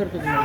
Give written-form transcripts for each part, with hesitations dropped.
करतो तुम्ही?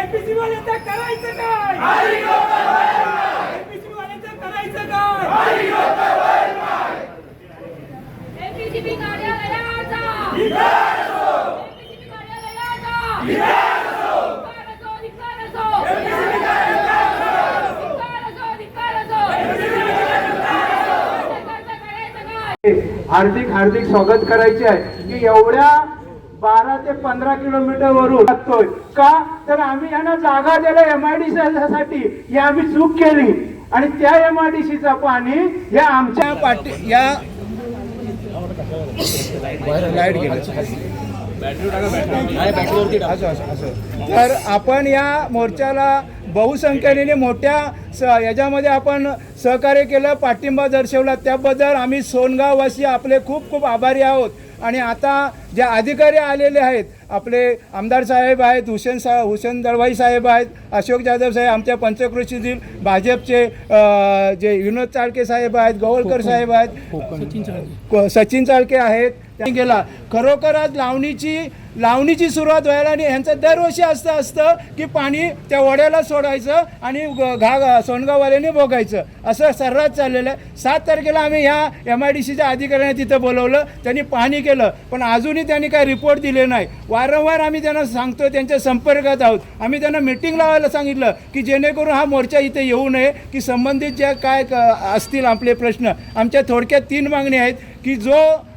एपीसी वाल्याचं करायचं काय? एपीसी वाल्याचं करायचं काय? एपीसीबी कार्यालयाचा एपीसीबी कार्यालयाचा हार्दिक हार्दिक स्वागत करायचे आहे की एवढ्या 12 ते 15 किलोमीटर वरून लागतोय का? तर आम्ही यांना जागा दिल्या MIDC साठी, ही आम्ही चूक केली आणि त्या MIDCचा पाणी या आमच्या पाठी या लाईट तर आपण या मोर्चाला बहुसंख्येने मोठ्या याच्यामध्ये आपण सहकार्य केलं, पाठिंबा दर्शवला, त्याबद्दल आम्ही सोनगाववासी आपले खूप खूप आभारी आहोत. आणि आता जे अधिकारी आलेले आहेत, आपले आमदार साहेब आहेत, हुसेन दळवाई साहेब आहेत, अशोक जाधव साहेब, आमच्या पंचक्रोशीतील भाजपचे जे विनोद चाळके साहेब आहेत, गवळकर साहेब आहेत, सचिन चाळके आहेत, त्यांनी गेला. खरोखर आज लावणीची सुरुवात व्हायला आणि यांचं दरवर्षी असतं की पाणी त्या ओढ्याला सोडायचं आणि सोनगाववाल्यांनी बघायचं, असं सर्रास चाललेलं आहे. 7 तारखेला आम्ही ह्या MIDCच्या अधिकाऱ्यांनी तिथं बोलवलं, त्यांनी पाहणी केलं, पण अजूनही त्यांनी काय रिपोर्ट दिले नाही. वारंवार आम्ही त्यांना सांगतो, त्यांच्या संपर्कात आहोत. आम्ही त्यांना मीटिंग लावायला सांगितलं की जेणेकरून हा मोर्चा इथे येऊ नये, की संबंधित ज्या काय असतील आपले प्रश्न, आमच्या थोडक्यात 3 मागण्या आहेत की जो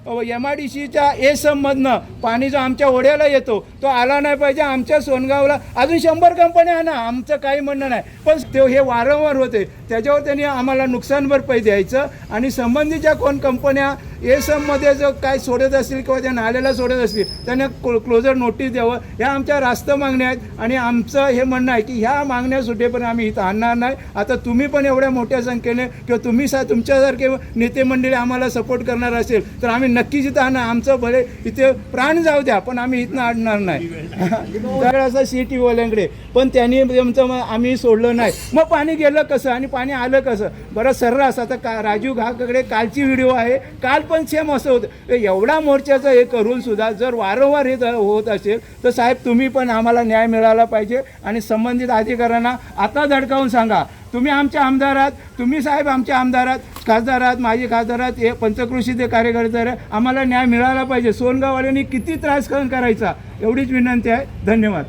MIDCच्या एसममधनं पाणी जो आमच्या ओढ्याला येतो तो आला नाही पाहिजे. आमच्या सोनगावला अजून 100 कंपन्या ना, आमचं काही म्हणणं नाही, पण ते हे वारंवार होते, त्याच्यावर त्यांनी आम्हाला नुकसान भरपाई द्यायचं आणि संबंधित ज्या कोण कंपन्या एसममध्ये जो काय सोडत असतील किंवा त्या नाल्याला सोडत असतील त्यांना क्लोजर नोटीस द्यावं. ह्या आमच्या रास्त मागण्या आहेत आणि आमचं हे म्हणणं आहे की ह्या मागण्या सुटेपर्यंत आम्ही इथं आणणार नाही. आता तुम्ही पण एवढ्या मोठ्या संख्येने किंवा तुम्ही तुमच्यासारखे नेते मंडळी आम्हाला सपोर्ट करणार असेल तर आम्ही नक्कीच इथं आणणार. आमचं भले इथे प्राण जाऊ द्या, पण आम्ही इथनं आणणार नाही. दगड असं CT वाल्यांकडे, पण त्यांनी आम्ही सोडलं नाही. मग पाणी गेलं कसं आणि पाणी आलं कसं? बरं सर्रास आता राजू घाकडे कालची व्हिडिओ आहे, काल पण सेम असं होतं. एवढा मोर्चाचं हे करून सुद्धा जर वारंवार हे होत असेल तर साहेब तुम्ही पण आम्हाला न्याय मिळाला पाहिजे आणि संबंधित अधिकाऱ्यांना आता धडकावून सांगा, तुम्ही आमचे आमदार आहात, तुम्ही साहेब आमचे आमदार आहात, खासदार आहात, माजी खासदार आहात, हे पंचक्रोशीचे कार्यकर्ते आहेत, आम्हाला न्याय मिळाला पाहिजे. सोनगाववाल्यांनी किती त्रास सहन करायचा, एवढीच विनंती आहे. धन्यवाद.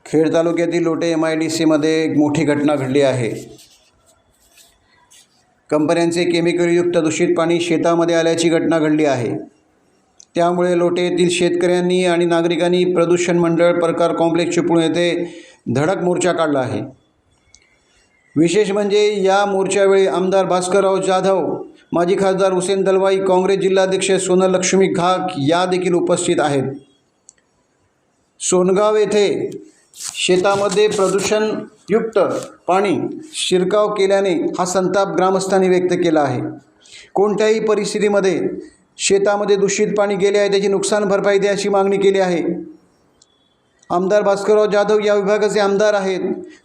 खेड तालुक्यातील लोटे MIDCमध्ये एक मोठी घटना घडली आहे. कंपन्यांचे केमिकलयुक्त दूषित पाणी शेतामध्ये आल्याची घटना घडली आहे. त्यामुळे लोटे येथील शेतकऱ्यांनी आणि नागरिकांनी प्रदूषण मंडळ प्रकार कॉम्प्लेक्स चिपळूण येथे धडक मोर्चा काढला आहे. विशेष म्हणजे या मोर्चावेळी आमदार भास्करराव जाधव, माजी खासदार हुसेन दलवाई, काँग्रेस जिल्हाध्यक्ष सोनलक्ष्मी घाग या देखील उपस्थित आहेत. सोनगाव येथे शेतामध्ये प्रदूषणयुक्त पाणी शिरकाव केल्याने हा संताप ग्रामस्थांनी व्यक्त केला आहे. कोणत्याही परिस्थितीमध्ये शेतामध्ये दूषित पाणी गेले आहे त्याची नुकसान भरपाई द्यायची मागणी केली आहे. आमदार भास्करराव जाधव या विभागाचे आमदार आहेत,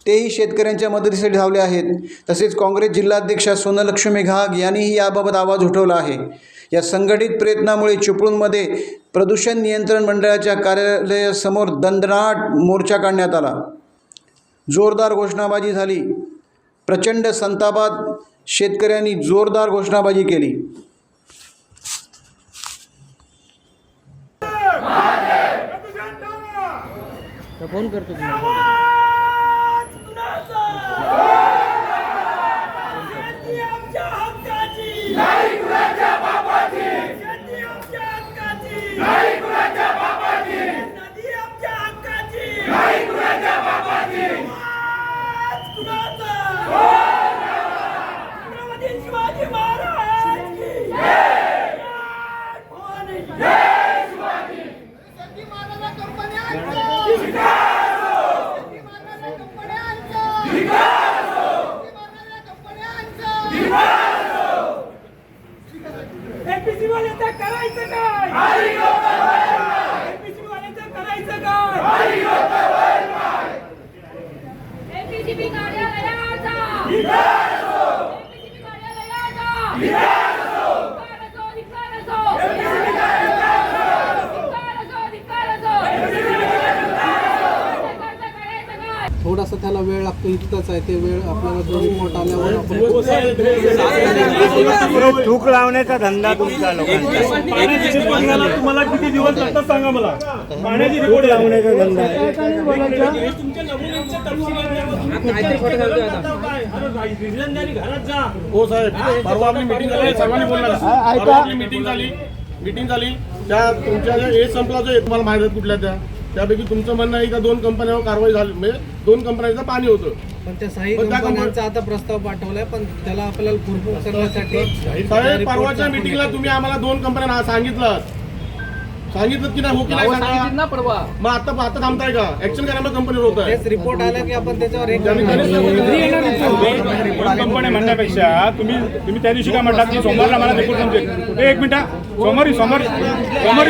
तेही शेतकऱ्यांच्या मदतीसाठी धावले आहेत. तसेच काँग्रेस जिल्हाध्यक्ष सोनलक्ष्मी घाग यांनीही याबाबत आवाज उठवला आहे. या संघटित प्रयत्नामुळे चिपळूणमध्ये प्रदूषण नियंत्रण मंडळाच्या कार्यालयासमोर दणदणाट मोर्चा काढण्यात आला. जोरदार घोषणाबाजी झाली. प्रचंड संतापात शेतकऱ्यांनी जोरदार घोषणाबाजी केली. फोन करतो तुम्ही? करायचं काय एमपीसीबी वाल्याचं करायचं काय एमपीसीबी कार्यालयाचा धिक्कार असो. एमपीसीबी कार्यालयाचा धिक्कार असो. धिक्कार असो. धिक्कार असो. करायचं काय? थोडासा त्याला वेळ लागतो इतकंच आहे ते वेळ आपल्याला जो रिपोर्ट आल्यावर आपण थूक लावण्याचा धंदा तुमचा लोकांचा तुम्हाला किती दिवस लागतात सांगा मला. पाण्याची थूक लावण्याचा धंदा आहे. तुमच्या नमुन्यांच्या घरात जा. हो साहेब, परवा आपली मीटिंग झाली, सर्वांनी बोलला परवा आपली मीटिंग झाली त्या तुमच्या हे संपला जो तुम्हाला माहिती आहे कुठल्या त्यापैकी तुमचं म्हणणं आहे का 2 कंपन्यांवर कारवाई झाली, म्हणजे 2 कंपन्यांचं पाणी होतं. पण त्या साई पण त्या कंपन्यांचा आता प्रस्ताव पाठवलाय पण त्याला आपल्याला पुरपूर करण्यासाठी साहेब, परवाच्या मीटिंगला तुम्ही आम्हाला 2 कंपन्यांना सांगितलं की नाही, हो की नाही सांगा ना परवा मग आता थांबताय का? ऍक्शन करा, कंपनीवर होत आहे. तेच रिपोर्ट आला की आपण त्याच्यावर एक कंपनी म्हणण्यापेक्षा तुम्ही त्या दिवशी काय म्हणतात की सोमवारला मला रिपोर्ट समजेल. एक मिनिट,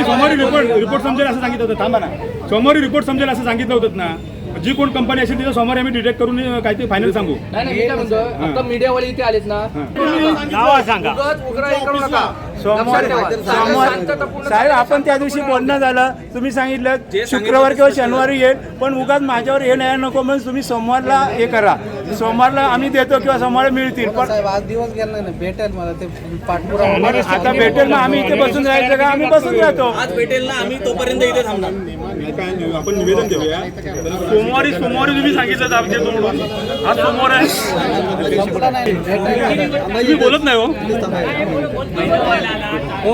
सोमवारी रिपोर्ट समजेल असं सांगितलं होतं. थांबा ना, सोमवारी रिपोर्ट समजेल असं सांगितलं होतं ना. जी कोण कंपनी असेल तिथं सोमवारी आम्ही डिटेक्ट करून काय ते फायनल सांगू. नाही मी काय म्हणतो आता मीडियावाले इथे आलेत ना नाव सांगा. करू नका. सोमवार साहेब, आपण त्या दिवशी बोलणं झालं, तुम्ही सांगितलं शुक्रवार किंवा शनिवारी येईल, पण उगाच माझ्यावर हे नाही नको म्हणून तुम्ही सोमवारला हे करा. सोमवारला आम्ही देतो किंवा सोमवारी मिळतील. पण आज दिवस गेला नाही भेटेल मला ते पाठपुरा आता भेटेल मग आम्ही इथे बसून राहायचं का? आम्ही बसून राहतो. आज भेटेल ना, आम्ही तोपर्यंत इथे थांबणार. आपण निवेदन देऊया. सोमवारी तुम्ही सांगितलं आमच्या तोंडून. आज सोमवार आहे, तुम्ही बोलत नाही हो.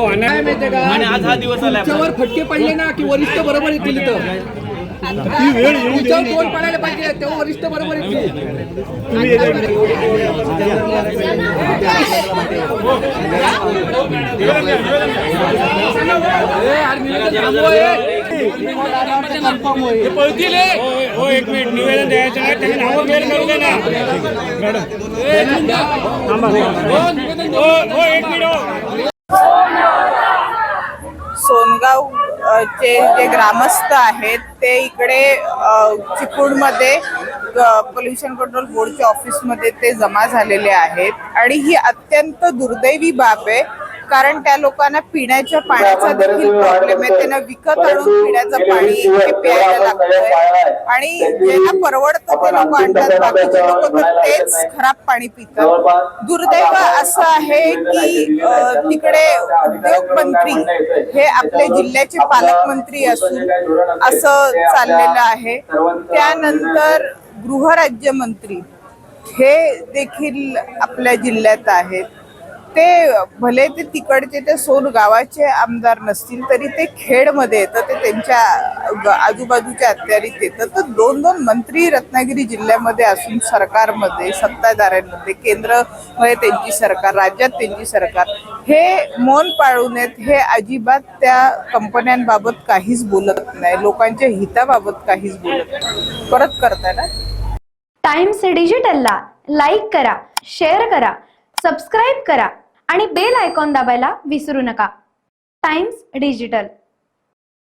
आणि आज हा दिवस आला तुमच्यावर फटके पडले ना की वरिष्ठ बरोबर येतील इथं. तुमच्यावर दोन पडायला पाहिजे तेव्हा वरिष्ठ बरोबर येतील. पळतील. हो, एक मिनिट, निवेदन द्यायचं नाही, त्यांनी नावं मेल करू दे ना मॅडम. हो, एक मिनिट. सोनगाव चे जे ग्रामस्थ आहेत ते इकडे चिपळूणमध्ये पोल्युशन कंट्रोल बोर्डच्या ऑफिसमध्ये ते जमा झालेले आहेत आणि ही अत्यंत दुर्दैवी बाब आहे. कारण त्या लोकांना पिण्याच्या पाण्याचा देखील प्रॉब्लेम आहे. त्यांना विकत आणून पिण्याचं पाणी हे प्यायला लागतंय आणि ज्यांना परवडतं ते लोक आणतात, बाकीचे लोक तर तेच खराब पाणी पितात. दुर्दैव असं आहे की तिकडे उद्योग मंत्री हे आपले जिल्ह्याचे पालकमंत्री असून असं चाललेलं आहे. त्यानंतर गृहराज्यमंत्री हे देखील आपल्या जिल्ह्यात आहेत. ते भले ते तिकडचे ते सोन गावाचे आमदार नसतील तरी ते खेडमध्ये येतं, ते त्यांच्या आजूबाजूच्या अखत्यारीत येतं. तर 2 मंत्री रत्नागिरी जिल्ह्यामध्ये असून सरकारमध्ये सत्ताधाऱ्यांमध्ये केंद्रामध्ये त्यांची सरकार, राज्यात त्यांची सरकार हे मौन पाळून आहेत. हे अजिबात त्या कंपन्यांबाबत काहीच बोलत नाही, लोकांच्या हिताबाबत काहीच बोलत नाही. परत करताय ना. टाइम्स डिजिटलला लाईक करा, शेअर करा, सबस्क्राईब करा आणि बेल आयकॉन दाबायला विसरू नका. Times digital.